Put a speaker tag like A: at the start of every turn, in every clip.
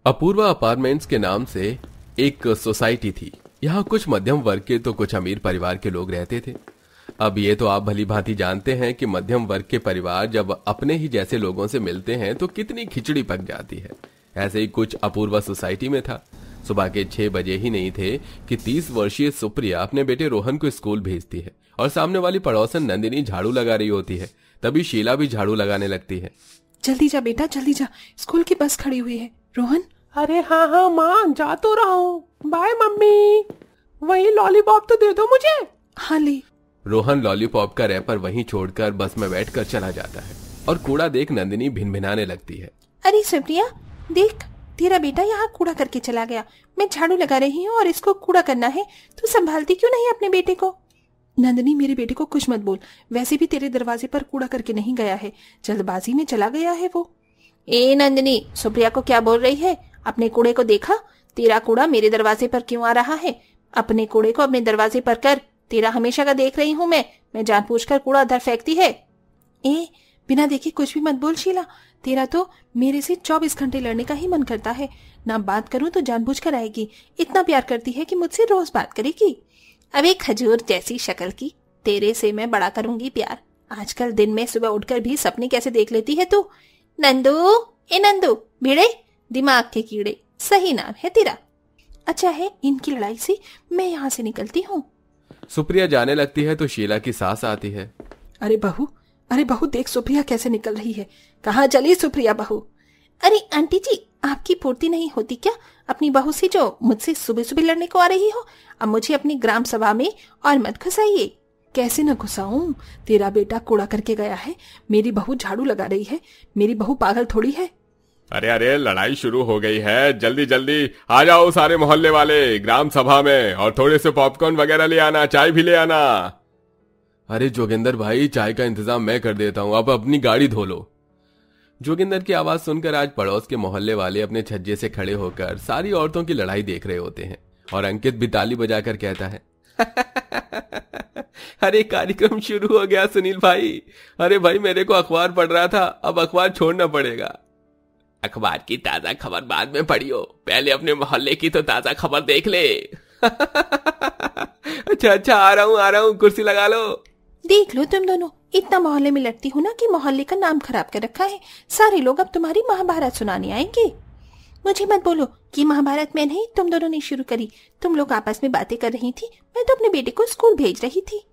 A: Apoorva apartments के नाम से एक सोसाइटी थी। यहाँ कुछ मध्यम वर्ग के तो कुछ अमीर परिवार के लोग रहते थे। अब ये तो आप भली भांति जानते हैं कि मध्यम वर्ग के परिवार जब अपने ही जैसे लोगों से मिलते हैं तो कितनी खिचड़ी पक जाती है। ऐसे ही कुछ अपूर्वा सोसाइटी में था। सुबह के 6 बजे ही नहीं थे कि 30 वर्षीय सुप्रिया अपने बेटे रोहन को स्कूल भेजती है और सामने वाली पड़ोसन नंदिनी झाड़ू लगा रही होती है। तभी शीला भी झाड़ू लगाने लगती है।
B: जल्दी जा बेटा, जल्दी जा, स्कूल की बस खड़ी हुई है। रोहन।
C: अरे हाँ हाँ माँ, जा तो रहा हूँ। Bye mummy. वही लॉलीपॉप तो दे दो मुझे।
B: हाँ ले।
A: रोहन लॉलीपॉप का रैपर वहीं छोड़कर बस में बैठकर चला जाता है और कूड़ा देख नंदिनी भिनभिनाने लगती है।
B: अरे सुप्रिया, देख तेरा बेटा यहाँ कूड़ा करके चला गया। मैं झाड़ू लगा रही हूँ और इसको कूड़ा करना है, तो संभालती क्यों नहीं अपने बेटे को? नंदिनी, मेरे बेटे को कुछ मत बोल। वैसे भी तेरे दरवाजे पर कूड़ा करके नहीं गया है, जल्दबाजी में चला गया है वो। ए नंदिनी, सुप्रिया को क्या बोल रही है? अपने कूड़े को देखा? तेरा कूड़ा मेरे दरवाजे पर क्यों आ रहा है? अपने कूड़े को अपने दरवाजे पर कर। तेरा हमेशा का देख रही हूँ मैं जानबूझकर कूड़ा उधर फेंकती है। ए बिना देखे कुछ भी मत बोल शीला। तेरा तो मेरे से 24 घंटे लड़ने का ही मन करता है। ना बात करूं तो जानबूझकर आएगी। इतना प्यार करती है कि मुझसे रोज बात करेगी। अब एक खजूर जैसी शक्ल की, तेरे से मैं बड़ा करूंगी प्यार। आजकल दिन में सुबह उठकर भी सपने कैसे देख लेती है तू? नंदू, ए नंदू, भिड़े, दिमाग के कीड़े, सही नाम है तेरा। अच्छा है, इनकी लड़ाई से मैं यहाँ से निकलती हूँ।
A: सुप्रिया जाने लगती है तो शीला की सास आती है।
B: अरे बहू देख सुप्रिया कैसे निकल रही है। कहाँ चली सुप्रिया बहू? अरे आंटी जी, आपकी फुर्ती नहीं होती क्या अपनी बहू से जो मुझसे सुबह सुबह लड़ने को आ रही हो? अब मुझे अपनी ग्राम सभा में और मत घुसाइए। कैसे न घुसाऊं? तेरा बेटा कूड़ा करके गया है, मेरी बहू झाड़ू लगा रही है। मेरी बहू पागल थोड़ी है।
A: अरे अरे, लड़ाई शुरू हो गई है। जल्दी जल्दी आ जाओ सारे मोहल्ले वाले ग्राम सभा में, और थोड़े से पॉपकॉर्न वगैरह ले आना, चाय भी ले आना। अरे जोगिंदर भाई, चाय का इंतजाम मैं कर देता हूँ, आप अपनी गाड़ी धो लो। जोगिंदर की आवाज सुनकर आज पड़ोस के मोहल्ले वाले अपने छज्जे से खड़े होकर सारी औरतों की लड़ाई देख रहे होते हैं और अंकित भी ताली बजाकर कहता है अरे कार्यक्रम शुरू हो गया सुनील भाई। अरे भाई, मेरे को अखबार पढ़ रहा था, अब अखबार छोड़ना पड़ेगा। अखबार की ताजा खबर बाद में पढ़ियो, पहले अपने मोहल्ले की तो ताजा खबर देख ले। अच्छा आ रहा हूँ, कुर्सी लगा लो।
B: देख लो तुम दोनों, इतना मोहल्ले में लड़ती हो ना कि मोहल्ले का नाम खराब कर रखा है। सारे लोग अब तुम्हारी महाभारत सुनाने आएंगे। मुझे मत बोलो कि महाभारत में नहीं, तुम दोनों ने शुरू करी। तुम लोग आपस में बातें कर रही थी, मैं तो अपने बेटे को स्कूल भेज रही थी।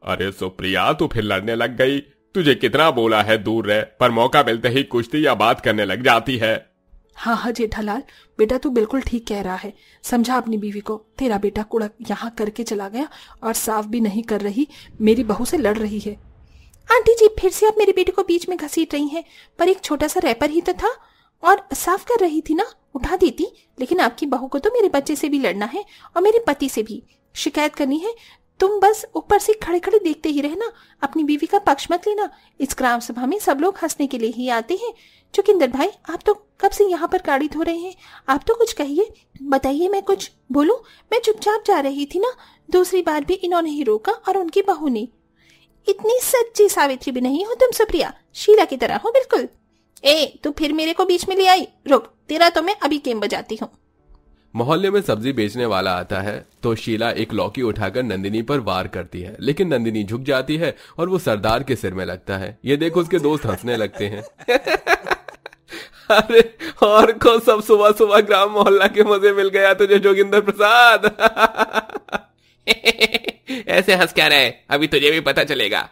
A: अरे सुप्रिया, तू फिर लड़ने लग गई। तुझे कितना बोला है दूर रह, पर मौका मिलते ही कुश्ती या बात करने लग जाती है।
B: हाँ जेठालाल, बेटा तू बिल्कुल ठीक कह रहा है। समझा अपनी बीवी को। तेरा बेटा कूड़ा यहाँ करके चला गया और साफ भी नहीं कर रही, मेरी बहू से लड़ रही है। आंटी जी, फिर से आप मेरे बेटे को बीच में घसीट रही हैं। पर एक छोटा सा रैपर ही तो था और साफ कर रही थी ना, उठा देती। लेकिन आपकी बहू को तो मेरे बच्चे से भी लड़ना है और मेरे पति से भी शिकायत करनी है। तुम बस ऊपर से खड़े खड़े देखते ही रहना, अपनी बीवी का पक्ष मत लेना। इस ग्राम सभा में सब लोग हंसने के लिए ही आते हैं। जोगिंदर भाई, आप तो कब से यहाँ पर गाड़ी धो रहे हैं? आप तो कुछ कहिए, बताइए, मैं कुछ बोलूं? मैं चुपचाप जा रही थी ना। दूसरी बार भी इन्होंने ही रोका और उनकी बहू ने। इतनी सच्ची सावित्री भी नहीं हो तुम सुप्रिया, शीला की तरह हो बिल्कुल। ए तू फिर मेरे को बीच में ले आई, रुक, तेरा तो मैं अभी गेम बजाती हूँ।
A: मोहल्ले में सब्जी बेचने वाला आता है तो शीला एक लौकी उठाकर नंदिनी पर वार करती है, लेकिन नंदिनी झुक जाती है और वो सरदार के सिर में लगता है। ये देख उसके दोस्त हंसने लगते हैं। अरे और को सब सुबह सुबह ग्राम मोहल्ला के मजे मिल गया तुझे जोगिंदर प्रसाद। ऐसे हंस क्या रहे, अभी तुझे भी पता चलेगा।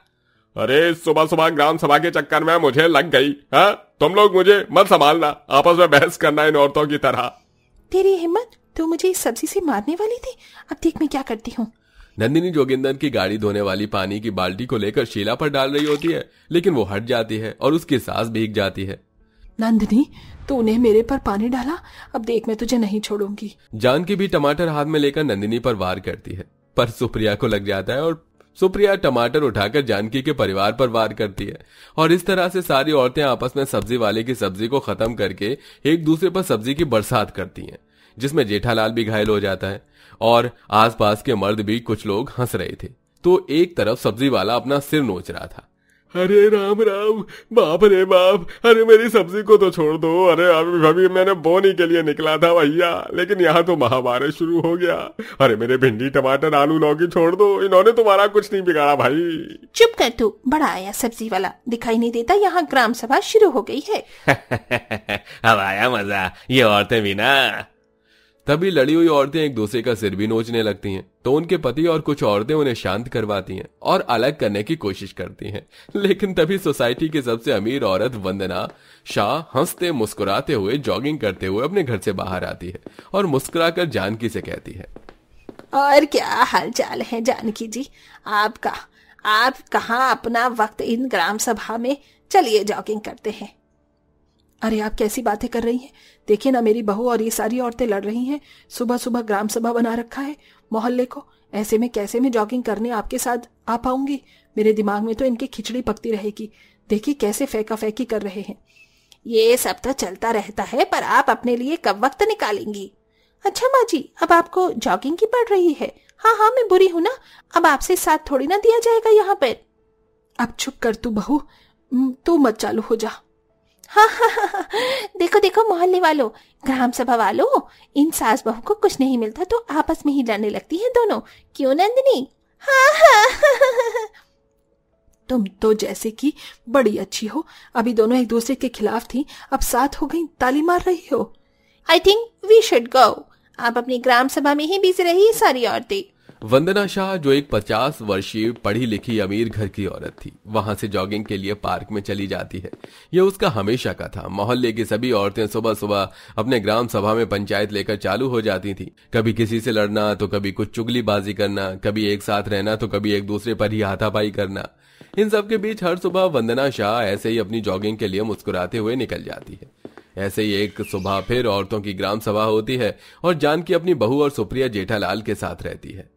A: अरे सुबह सुबह ग्राम सभा के चक्कर में मुझे लग गई। हाँ, तुम लोग मुझे मत संभालना, आपस में बहस करना इन औरतों की तरह।
B: तेरी हिम्मत, तू मुझे इस सब्जी से मारने वाली थी। अब देख मैं क्या करती हूँ।
A: नंदिनी जोगिंदर की गाड़ी धोने वाली पानी की बाल्टी को लेकर शीला पर डाल रही होती है, लेकिन वो हट जाती है और उसकी सांस भीग जाती है।
B: नंदिनी, तूने मेरे पर पानी डाला, अब देख मैं तुझे नहीं छोड़ूंगी।
A: जानकी भी टमाटर हाथ में लेकर नंदिनी पर वार करती है, पर सुप्रिया को लग जाता है और सुप्रिया टमाटर उठाकर जानकी के परिवार पर वार करती है। और इस तरह से सारी औरतें आपस में सब्जी वाले की सब्जी को खत्म करके एक दूसरे पर सब्जी की बरसात करती हैं, जिसमें जेठालाल भी घायल हो जाता है और आसपास के मर्द भी कुछ लोग हंस रहे थे। तो एक तरफ सब्जी वाला अपना सिर नोच रहा था। अरे राम राम, बाप रे बाप, अरे मेरी सब्जी को तो छोड़ दो। अरे अभी अभी मैंने बोनी के लिए निकला था भैया, लेकिन यहाँ तो महामारी शुरू हो गया। अरे मेरे भिंडी टमाटर आलू लौकी छोड़ दो, इन्होंने तुम्हारा कुछ नहीं बिगाड़ा भाई।
B: चुप कर तू, बड़ा आया सब्जी वाला, दिखाई नहीं देता यहाँ ग्राम सभा शुरू हो गई है।
A: अब आया मजा, ये औरतें भी ना। तभी लड़ी हुई औरतें एक दूसरे का सिर भी नोचने लगती हैं, तो उनके पति और कुछ औरतें उन्हें शांत करवाती हैं और अलग करने की कोशिश करती हैं। लेकिन तभी सोसाइटी की सबसे अमीर औरत वंदना शाह हंसते मुस्कुराते हुए जॉगिंग करते हुए अपने घर से बाहर आती है और मुस्कुराकर जानकी से कहती है,
B: और क्या हाल चाल है जानकी जी आपका? आप कहाँ अपना वक्त इन ग्राम सभा में, चलिए जॉगिंग करते हैं। अरे आप कैसी बातें कर रही हैं? देखिए ना, मेरी बहू और ये सारी औरतें लड़ रही हैं। सुबह सुबह ग्राम सभा बना रखा है मोहल्ले को, ऐसे में कैसे मैं जॉगिंग करने आपके साथ आ पाऊंगी? मेरे दिमाग में तो इनकी खिचड़ी पकती रहेगी। देखिए कैसे फेंका फेंकी कर रहे हैं। ये सब तो चलता रहता है, पर आप अपने लिए कब वक्त निकालेंगी? अच्छा माँ जी, अब आपको जॉगिंग की पड़ रही है? हाँ हाँ, मैं बुरी हूं ना, अब आपसे साथ थोड़ी ना दिया जाएगा यहाँ पर। अब चुप कर तू बहू, तू मत चालू हो जा। हाँ हाँ हाँ, देखो देखो मोहल्ले वालों, ग्राम सभा वालों, इन सास बहू को कुछ नहीं मिलता तो आपस में ही लड़ने लगती हैं दोनों, क्यों नंदिनी? हाँ हाँ। तुम तो जैसे कि बड़ी अच्छी हो, अभी दोनों एक दूसरे के खिलाफ थी, अब साथ हो गई, ताली मार रही हो। I think we should go. आप अपनी ग्राम सभा में ही बिजी रही सारी औरतें।
A: वंदना शाह, जो एक 50 वर्षीय पढ़ी लिखी अमीर घर की औरत थी, वहां से जॉगिंग के लिए पार्क में चली जाती है। यह उसका हमेशा का था। मोहल्ले की सभी औरतें सुबह सुबह अपने ग्राम सभा में पंचायत लेकर चालू हो जाती थी। कभी किसी से लड़ना, तो कभी कुछ चुगलीबाजी करना, कभी एक साथ रहना, तो कभी एक दूसरे पर ही हाथापाई करना। इन सब के बीच हर सुबह वंदना शाह ऐसे ही अपनी जॉगिंग के लिए मुस्कुराते हुए निकल जाती है। ऐसे ही एक सुबह फिर औरतों की ग्राम सभा होती है और जानकी अपनी बहू और सुप्रिया जेठालाल के साथ रहती है।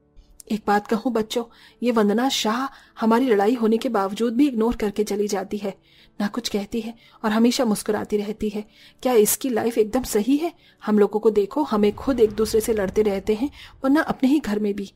B: एक बात कहूं बच्चों, ये वंदना शाह हमारी लड़ाई होने के बावजूद भी इग्नोर करके चली जाती है, ना कुछ कहती है और हमेशा मुस्कुराती रहती है। क्या इसकी लाइफ एकदम सही है? हम लोगों को देखो, हमें खुद एक दूसरे से लड़ते रहते हैं, वरना अपने ही घर में भी।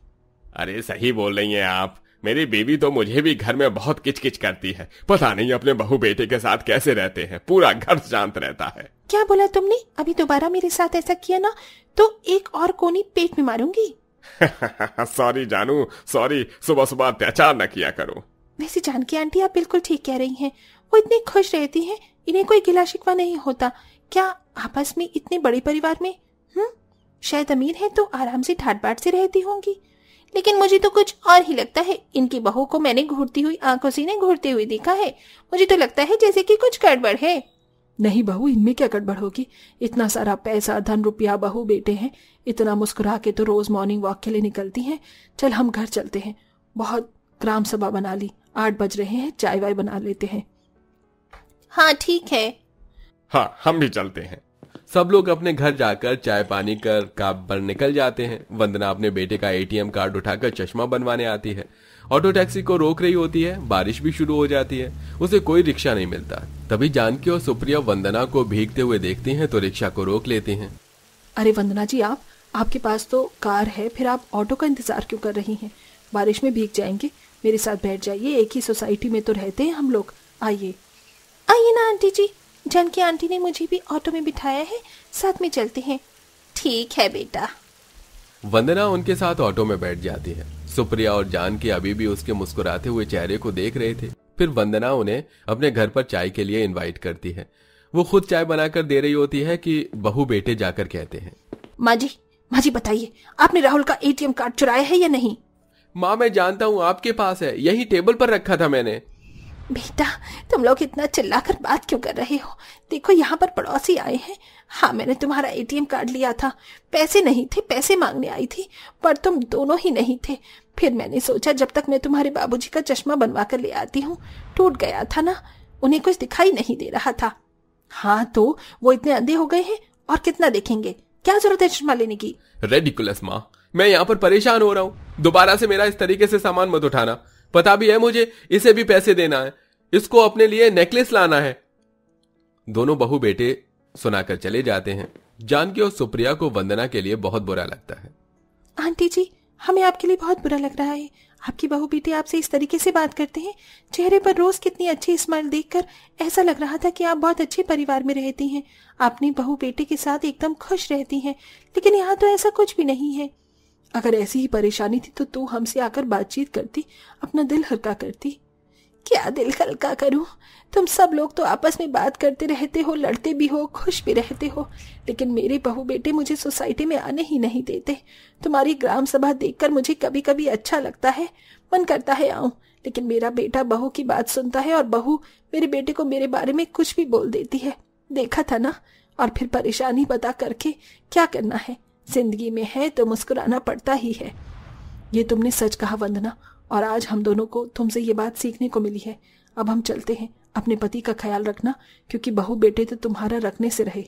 A: अरे सही बोल रही हैं आप। मेरी बीवी तो मुझे भी घर में बहुत किचकिच करती है। पता नहीं अपने बहू बेटे के साथ कैसे रहते हैं, पूरा घर शांत रहता है।
B: क्या बोला तुमने? अभी दोबारा मेरे साथ ऐसा किया ना तो एक और कोनी पेट में मारूंगी।
A: सॉरी जानू, सॉरी, सुबह सुबह अत्याचार न किया करो।
B: वैसे जानकी आंटी आप बिल्कुल ठीक कह रही हैं, वो इतनी खुश रहती हैं, इन्हें कोई गिला शिकवा नहीं होता। क्या आपस में इतने बड़े परिवार में शायद अमीर है तो आराम से ठाट बाट से रहती होंगी, लेकिन मुझे तो कुछ और ही लगता है। इनकी बहू को मैंने घूरती हुई आंखों से इन्हें घूरते हुए देखा है, मुझे तो लगता है जैसे कि कुछ गड़बड़ है। नहीं बहू, इनमें क्या गड़बड़ होगी? इतना सारा पैसा, धन रुपया, बहू बेटे हैं, इतना मुस्कुरा के तो रोज मॉर्निंग वॉक के लिए निकलती हैं। चल हम घर चलते हैं, बहुत ग्राम सभा बना ली, 8 बज रहे हैं, चाय वाय बना लेते हैं। हाँ ठीक है।
A: हाँ हम भी चलते हैं। सब लोग अपने घर जाकर चाय पानी कर काम पर निकल जाते हैं। वंदना अपने बेटे का एटीएम कार्ड उठाकर चश्मा बनवाने आती है। ऑटो टैक्सी को रोक रही होती है। बारिश भी शुरू हो जाती है, उसे कोई रिक्शा नहीं मिलता। तभी जानकी और सुप्रिया वंदना को भीगते हुए देखती हैं तो रिक्शा को रोक लेती हैं।
B: अरे वंदना जी, आपके पास तो कार है, फिर आप ऑटो का इंतजार क्यों कर रही हैं? बारिश में भीग जाएंगे, मेरे साथ बैठ जाइए, एक ही सोसाइटी में तो रहते हैं हम लोग। आइए आइए ना आंटी जी, जानकी आंटी ने मुझे भी ऑटो में बिठाया है, साथ में चलते हैं। ठीक है बेटा।
A: वंदना उनके साथ ऑटो में बैठ जाती है। सुप्रिया और जानकी अभी भी उसके मुस्कुराते हुए चेहरे को देख रहे थे। फिर वंदना उन्हें अपने घर पर चाय के लिए इनवाइट करती है। वो खुद चाय बनाकर दे रही होती है कि बहू बेटे जाकर कहते हैं,
B: माँ जी बताइए, आपने राहुल का एटीएम कार्ड चुराया है या नहीं?
A: माँ मैं जानता हूँ आपके पास है, यही टेबल पर रखा था मैंने।
B: बेटा तुम लोग इतना चिल्लाकर बात क्यों कर रहे हो? देखो यहाँ पर पड़ोसी आए हैं। हाँ मैंने तुम्हारा एटीएम कार्ड लिया था, पैसे नहीं थे, पैसे मांगने आई थी, पर तुम दोनों ही नहीं थे। फिर मैंने सोचा जब तक मैं तुम्हारे बाबूजी का चश्मा बनवा कर ले आती हूँ, टूट गया था ना, उन्हें कुछ दिखाई नहीं दे रहा था। हाँ तो वो इतने अंधे हो गए हैं और कितना देखेंगे, क्या जरूरत है चश्मा लेने की?
A: रेडिकुलस माँ, मैं यहाँ पर परेशान हो रहा हूँ, दोबारा से मेरा इस तरीके से सामान मत उठाना। पता भी है मुझे इसे भी पैसे देना है, इसको अपने लिए नेकलेस लाना है। दोनों बहू बेटे सुनाकर चले जाते हैं। जानकी और सुप्रिया को वंदना के लिए बहुत बुरा लगता है।
B: आंटी जी हमें आपके लिए बहुत बुरा लग रहा है, आपकी बहू बेटे आपसे इस तरीके से बात करते हैं? चेहरे पर रोज कितनी अच्छी स्माइल देखकर ऐसा लग रहा था कि आप बहुत अच्छे परिवार में रहती हैं, अपनी बहू बेटे के साथ एकदम खुश रहती हैं, लेकिन यहाँ तो ऐसा कुछ भी नहीं है। अगर ऐसी ही परेशानी थी तो तू हमसे आकर बातचीत करती, अपना दिल हल्का करती। क्या दिल हल्का करूं? तुम सब लोग तो आपस में बात करते रहते हो, लड़ते भी हो, खुश भी रहते हो, लेकिन मेरे बहू बेटे मुझे सोसाइटी में आने ही नहीं देते। तुम्हारी ग्राम सभा देखकर मुझे कभी कभी अच्छा लगता है, मन करता है आऊं, लेकिन मेरा बेटा बहू की बात सुनता है और बहू मेरे बेटे को मेरे बारे में कुछ भी बोल देती है। देखा था ना? और फिर परेशानी बता करके क्या करना है? जिंदगी में है तो मुस्कुराना पड़ता ही है। ये तुमने सच कहा वंदना, और आज हम दोनों को तुमसे ये बात सीखने को मिली है। अब हम चलते हैं। अपने पति का ख्याल रखना, क्योंकि बहू बेटे तो तुम्हारा रखने से रहे।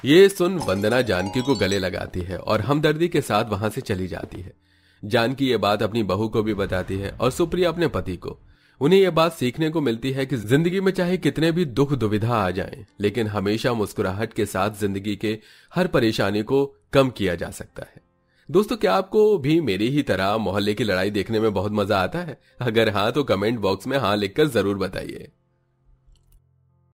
A: ये सुन वंदना जानकी को गले लगाती है और हमदर्दी के साथ वहां से चली जाती है। जानकी ये बात अपनी बहू को भी बताती है और सुप्रिया अपने पति को। उन्हें यह बात सीखने को मिलती है कि जिंदगी में चाहे कितने भी दुख दुविधा आ जाएं, लेकिन हमेशा मुस्कुराहट के साथ जिंदगी के हर परेशानी को कम किया जा सकता है। दोस्तों, क्या आपको भी मेरी ही तरह मोहल्ले की लड़ाई देखने में बहुत मजा आता है? अगर हाँ तो कमेंट बॉक्स में हाँ लिखकर जरूर बताइए।